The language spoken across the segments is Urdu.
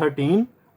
13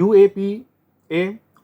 UAPA,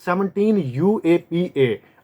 17 UAPA,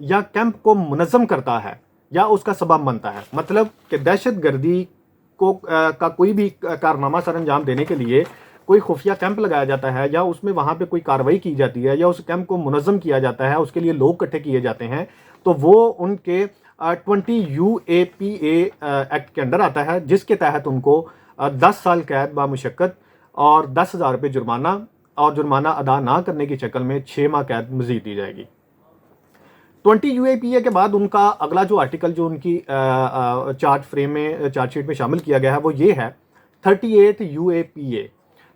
یا کیمپ کو منظم کرتا ہے یا اس کا سبب بنتا ہے، مطلب کہ دہشت گردی کو کا کوئی بھی کارنامہ سر انجام دینے کے لیے کوئی خفیہ کیمپ لگایا جاتا ہے یا اس میں وہاں پہ کوئی کارروائی کی جاتی ہے یا اس کیمپ کو منظم کیا جاتا ہے، اس کے لیے لوگ اکٹھے کیے جاتے ہیں، تو وہ ان کے 20 UAPA ایکٹ کے اندر آتا ہے، جس کے تحت ان کو 10 سال قید بامشقت اور 10,000 روپے جرمانہ اور جرمانہ ادا نہ کرنے کی شکل میں 6 ماہ قید مزید دی جائے گی۔ 20 UAPA کے بعد ان کا اگلا جو آرٹیکل جو ان کی چارج شیٹ میں شامل کیا گیا ہے وہ یہ ہے 38 UAPA۔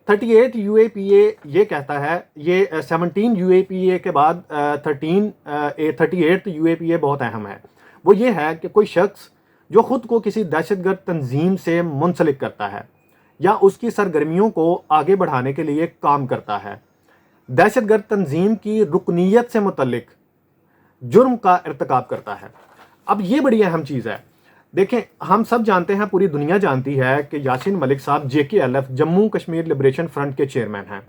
38 UAPA یہ کہتا ہے، یہ 17 UAPA کے بعد 38 UAPA بہت اہم ہے۔ وہ یہ ہے کہ کوئی شخص جو خود کو کسی دہشت گرد تنظیم سے منسلک کرتا ہے یا اس کی سرگرمیوں کو آگے بڑھانے کے لیے کام کرتا ہے، دہشت گرد تنظیم کی رکنیت سے متعلق جرم کا ارتکاب کرتا ہے۔ اب یہ بڑی اہم چیز ہے۔ دیکھیں، ہم سب جانتے ہیں، پوری دنیا جانتی ہے کہ یاسین ملک صاحب JKLF Jammu Kashmir liberation front کے چیئرمین ہیں۔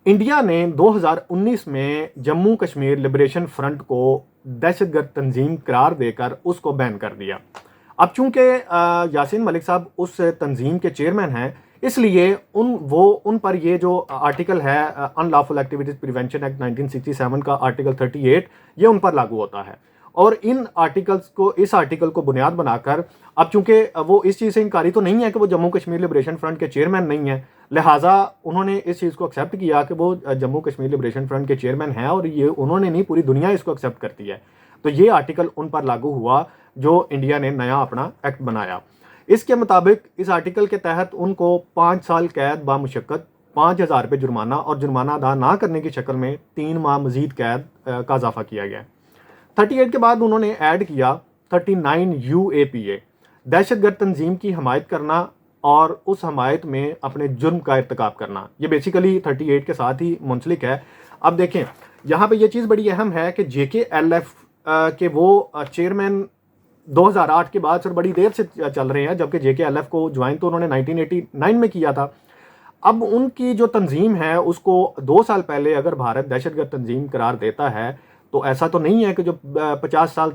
انڈیا نے 2019 میں جموں کشمیر لبریشن فرنٹ کو دہشت گرد تنظیم قرار دے کر اس کو بین کر دیا۔ اب چونکہ یاسین ملک صاحب اس تنظیم کے چیئرمین ہیں، اس لیے ان پر یہ جو آرٹیکل ہے ان لافل ایکٹیویٹیز پریونشن ایکٹ 1967 کا آرٹیکل 38 یہ ان پر لاگو ہوتا ہے، اور اس آرٹیکل کو بنیاد بنا کر اب چونکہ وہ اس چیز سے انکاری تو نہیں ہے کہ وہ جموں کشمیر لبریشن فرنٹ کے چیئرمین نہیں ہیں، لہٰذا انہوں نے اس چیز کو ایکسیپٹ کیا کہ وہ جموں کشمیر لبریشن فرنٹ کے چیئرمین ہیں، اور یہ انہوں نے نہیں، پوری دنیا اس کو ایکسیپٹ کرتی ہے، تو یہ آرٹیکل ان پر لاگو ہوا جو انڈیا نے نیا اپنا ایکٹ بنایا۔ اس کے مطابق اس آرٹیکل کے تحت ان کو 5 سال قید بامشقت، 5,000 روپے جرمانہ اور جرمانہ ادا نہ کرنے کی شکل میں 3 ماہ مزید قید کا اضافہ کیا گیا۔ 38 کے بعد انہوں نے ایڈ کیا 39 UAPA، دہشت گرد تنظیم کی حمایت کرنا اور اس حمایت میں اپنے جرم کا ارتکاب کرنا۔ یہ بیسیکلی 38 کے ساتھ ہی منسلک ہے۔ اب دیکھیں، یہاں پہ یہ چیز بڑی اہم ہے کہ JKLF کے وہ چیئرمین 2008 کے بعد سر بڑی دیر سے چل رہے ہیں، جبکہ JKLF کو جوائن تو انہوں نے 1989 میں کیا تھا۔ اب ان کی جو تنظیم ہے اس کو 2 سال پہلے اگر بھارت دہشت گرد تنظیم قرار دیتا ہے تو ایسا تو نہیں ہے کہ جو 50 سال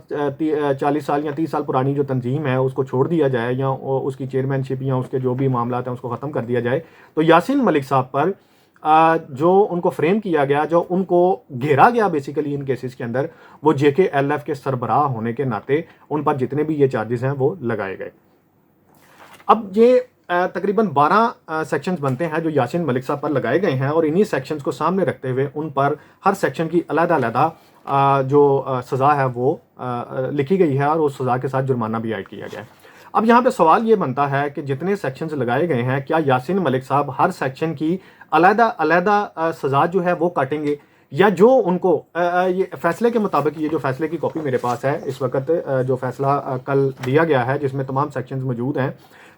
40 سال یا 30 سال پرانی جو تنظیم ہے اس کو چھوڑ دیا جائے یا اس کی چیئرمین شپ یا اس کے جو بھی معاملات ہیں اس کو ختم کر دیا جائے۔ تو یاسین ملک صاحب پر جو ان کو فریم کیا گیا، جو ان کو گھیرا گیا بیسیکلی ان کیسز کے اندر، وہ JKLF کے سربراہ ہونے کے ناطے ان پر جتنے بھی یہ چارجز ہیں وہ لگائے گئے۔ اب یہ تقریباً 12 سیکشنز بنتے ہیں جو یاسین ملک صاحب پر لگائے گئے ہیں، اور انہی سیکشنز کو سامنے رکھتے ہوئے ان پر ہر سیکشن کی علیحدہ جو سزا ہے وہ لکھی گئی ہے، اور اس سزا کے ساتھ جرمانہ بھی عائد کیا گیا ہے۔ اب یہاں پہ سوال یہ بنتا ہے کہ جتنے سیکشنز لگائے گئے ہیں، کیا یاسین ملک صاحب ہر سیکشن کی علیحدہ سزا جو ہے وہ کاٹیں گے، یا جو ان کو یہ فیصلے کے مطابق، یہ جو فیصلے کی کاپی میرے پاس ہے اس وقت، جو فیصلہ کل دیا گیا ہے جس میں تمام سیکشنز موجود ہیں،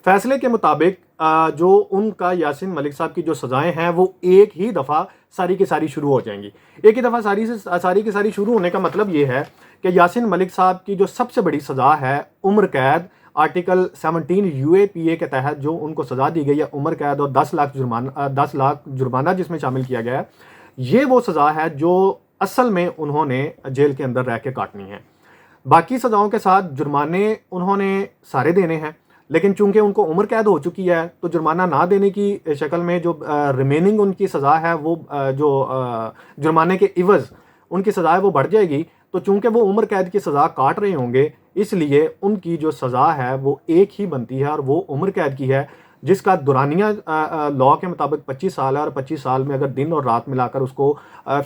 فیصلے کے مطابق جو ان کا یاسین ملک صاحب کی جو سزائیں ہیں وہ ایک ہی دفعہ ساری کی ساری شروع ہو جائیں گی۔ ایک ہی دفعہ ساری کی ساری شروع ہونے کا مطلب یہ ہے کہ یاسین ملک صاحب کی جو سب سے بڑی سزا ہے عمر قید، آرٹیکل 17 UAPA کے تحت جو ان کو سزا دی گئی ہے عمر قید اور 10 لاکھ جرمانہ جس میں شامل کیا گیا ہے، یہ وہ سزا ہے جو اصل میں انہوں نے جیل کے اندر رہ کے کاٹنی ہے۔ باقی سزاؤں کے ساتھ جرمانے انہوں نے سارے دینے ہیں، لیکن چونکہ ان کو عمر قید ہو چکی ہے تو جرمانہ نہ دینے کی شکل میں جو ریمیننگ ان کی سزا ہے وہ جو جرمانے کے عوض ان کی سزا ہے وہ بڑھ جائے گی۔ تو چونکہ وہ عمر قید کی سزا کاٹ رہے ہوں گے، اس لیے ان کی جو سزا ہے وہ ایک ہی بنتی ہے، اور وہ عمر قید کی ہے، جس کا دورانیہ لاء کے مطابق 25 سال ہے، اور 25 سال میں اگر دن اور رات ملا کر اس کو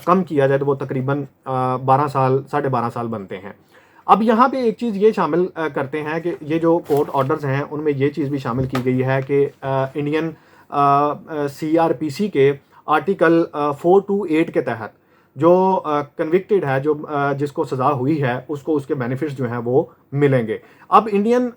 کم کیا جائے تو وہ تقریباً 12 سال 12.5 سال بنتے ہیں۔ اب یہاں پہ ایک چیز یہ شامل کرتے ہیں کہ یہ جو کورٹ آرڈرز ہیں ان میں یہ چیز بھی شامل کی گئی ہے کہ انڈین CRPC کے آرٹیکل 428 کے تحت جو کنوکٹڈ ہے، جو جس کو سزا ہوئی ہے، اس کو اس کے بینیفٹس جو ہیں وہ ملیں گے۔ اب انڈین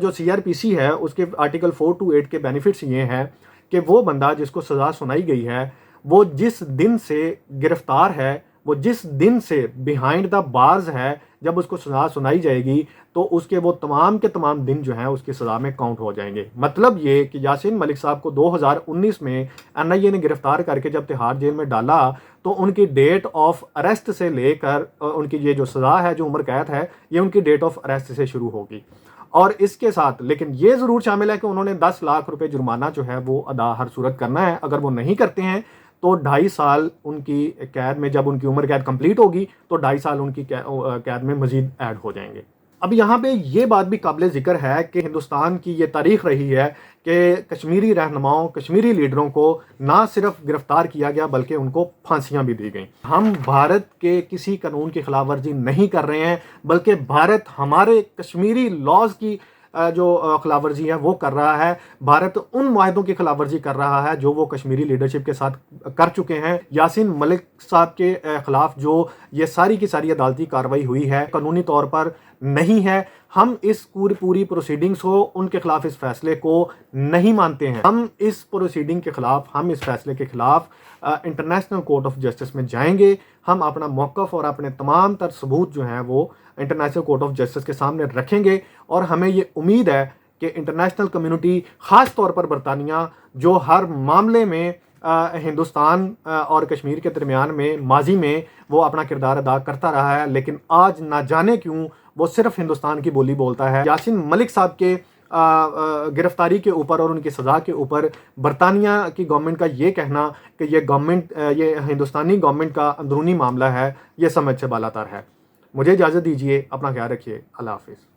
جو CRPC ہے اس کے آرٹیکل 428 کے بینیفٹس یہ ہیں کہ وہ بندہ جس کو سزا سنائی گئی ہے وہ جس دن سے گرفتار ہے وہ جس دن سے بیہائنڈ دا بارز ہے، جب اس کو سزا سنائی جائے گی تو اس کے وہ تمام کے تمام دن جو ہیں اس کی سزا میں کاؤنٹ ہو جائیں گے۔ مطلب یہ کہ یاسین ملک صاحب کو 2019 میں NIA نے گرفتار کر کے جب تہاڑ جیل میں ڈالا تو ان کی ڈیٹ آف اریسٹ سے لے کر ان کی یہ جو سزا ہے، جو عمر قید ہے، یہ ان کی ڈیٹ آف اریسٹ سے شروع ہوگی۔ اور اس کے ساتھ لیکن یہ ضرور شامل ہے کہ انہوں نے 10 لاکھ روپے جرمانہ جو ہے وہ ادا ہر صورت کرنا ہے۔ اگر وہ نہیں کرتے ہیں تو 2.5 سال ان کی قید میں، جب ان کی عمر قید کمپلیٹ ہوگی تو 2.5 سال ان کی قید میں مزید ایڈ ہو جائیں گے۔ اب یہاں پہ یہ بات بھی قابل ذکر ہے کہ ہندوستان کی یہ تاریخ رہی ہے کہ کشمیری رہنماؤں، کشمیری لیڈروں کو نہ صرف گرفتار کیا گیا بلکہ ان کو پھانسیاں بھی دی گئیں۔ ہم بھارت کے کسی قانون کی خلاف ورزی نہیں کر رہے ہیں، بلکہ بھارت ہمارے کشمیری لاز کی جو خلاف ورزی ہے وہ کر رہا ہے۔ بھارت ان معاہدوں کی خلاف ورزی کر رہا ہے جو وہ کشمیری لیڈرشپ کے ساتھ کر چکے ہیں۔ یاسین ملک صاحب کے خلاف جو یہ ساری کی ساری عدالتی کارروائی ہوئی ہے، قانونی طور پر نہیں ہے۔ ہم اس پوری پروسیڈنگز کو، ان کے خلاف اس فیصلے کو نہیں مانتے ہیں۔ ہم اس پروسیڈنگ کے خلاف، ہم اس فیصلے کے خلاف انٹرنیشنل کورٹ آف جسٹس میں جائیں گے۔ ہم اپنا موقف اور اپنے تمام تر ثبوت جو ہیں وہ انٹرنیشنل کورٹ آف جسٹس کے سامنے رکھیں گے، اور ہمیں یہ امید ہے کہ انٹرنیشنل کمیونٹی، خاص طور پر برطانیہ، جو ہر معاملے میں ہندوستان اور کشمیر کے درمیان میں ماضی میں وہ اپنا کردار ادا کرتا رہا ہے، لیکن آج نہ جانے کیوں وہ صرف ہندوستان کی بولی بولتا ہے۔ یاسین ملک صاحب کے گرفتاری کے اوپر اور ان کی سزا کے اوپر برطانیہ کی گورنمنٹ کا یہ کہنا کہ یہ ہندوستانی گورنمنٹ کا اندرونی معاملہ ہے، یہ سمجھ سے بالاتر ہے۔ مجھے اجازت دیجیے، اپنا خیال رکھیے، اللہ حافظ۔